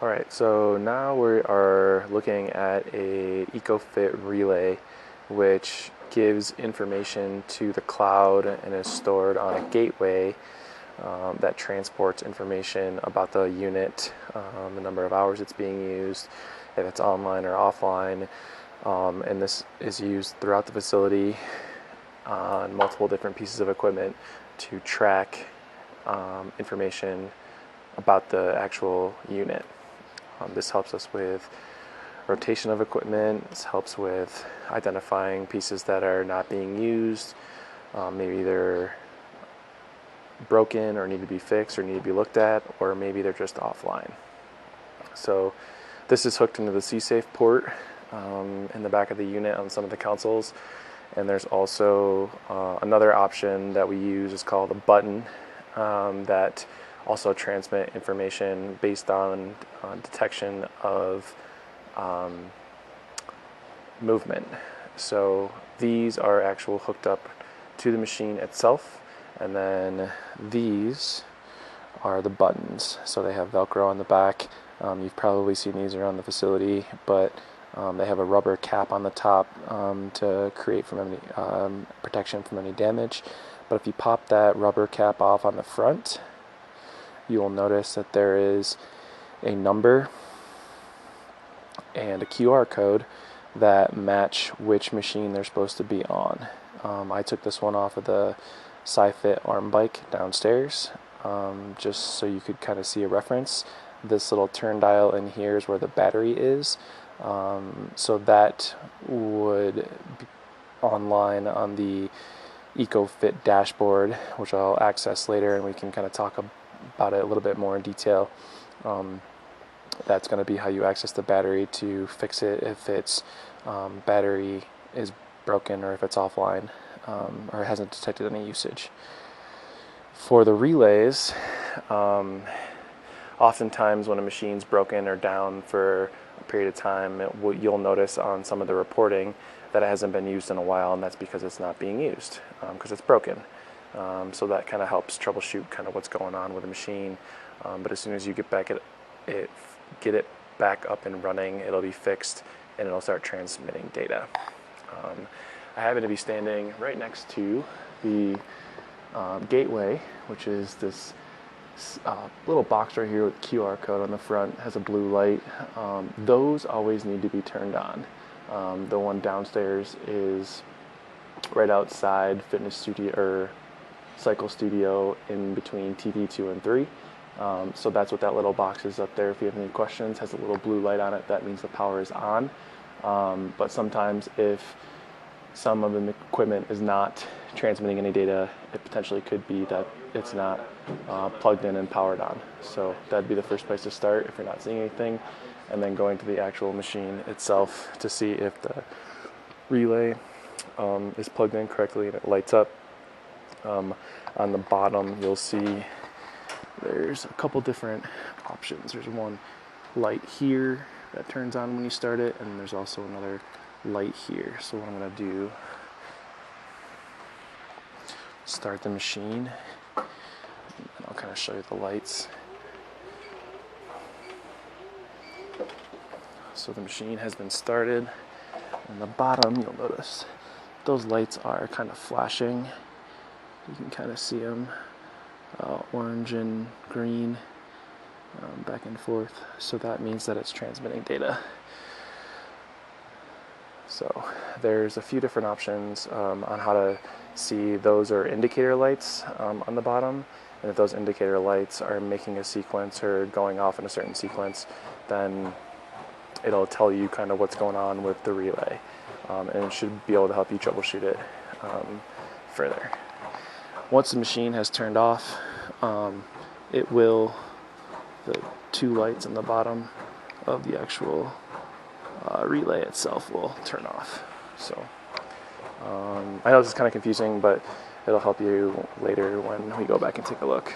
All right, so now we are looking at a EcoFit relay, which gives information to the cloud and is stored on a gateway that transports information about the unit, the number of hours it's being used, if it's online or offline, and this is used throughout the facility on multiple different pieces of equipment to track information about the actual unit. This helps us with rotation of equipment. This helps with identifying pieces that are not being used. Maybe they're broken or need to be fixed or need to be looked at, or maybe they're just offline. So this is hooked into the C-Safe port in the back of the unit on some of the consoles. And there's also another option that we use is called a button that also transmit information based on detection of movement. So these are actual hooked up to the machine itself, and then these are the buttons. So they have Velcro on the back. You've probably seen these around the facility, but they have a rubber cap on the top to create from any protection from any damage. But if you pop that rubber cap off on the front, you will notice that there is a number and a QR code that match which machine they're supposed to be on. I took this one off of the SciFit arm bike downstairs, just so you could kind of see a reference. This little turn dial in here is where the battery is, so that would be online on the EcoFit dashboard, which I'll access later, and we can kind of talk about it a little bit more in detail. That's going to be how you access the battery to fix it if its battery is broken or if it's offline or hasn't detected any usage. For the relays, oftentimes when a machine's broken or down for a period of time, you'll notice on some of the reporting that it hasn't been used in a while, and that's because it's not being used because it's broken. So that kind of helps troubleshoot kind of what's going on with the machine. But as soon as you get it back up and running, it'll be fixed and it'll start transmitting data. I happen to be standing right next to the gateway, which is this little box right here with QR code on the front. It has a blue light. Those always need to be turned on. The one downstairs is right outside fitness studio or cycle studio in between TV 2 and 3. So that's what that little box is up there. If you have any questions, has a little blue light on it. That means the power is on. But sometimes if some of the equipment is not transmitting any data, it potentially could be that it's not plugged in and powered on. So that'd be the first place to start if you're not seeing anything, and then going to the actual machine itself to see if the relay is plugged in correctly and it lights up. On the bottom you'll see there's a couple different options. There's one light here that turns on when you start it, and there's also another light here. So what I'm going to do, start the machine, and I'll kind of show you the lights. So the machine has been started. On the bottom you'll notice those lights are kind of flashing. You can kind of see them, orange and green, back and forth. So that means that it's transmitting data. So there's a few different options on how to see. Those are indicator lights on the bottom. And if those indicator lights are making a sequence or going off in a certain sequence, then it'll tell you kind of what's going on with the relay. And it should be able to help you troubleshoot it further. Once the machine has turned off, the two lights on the bottom of the actual relay itself will turn off. So I know this is kind of confusing, but it'll help you later when we go back and take a look.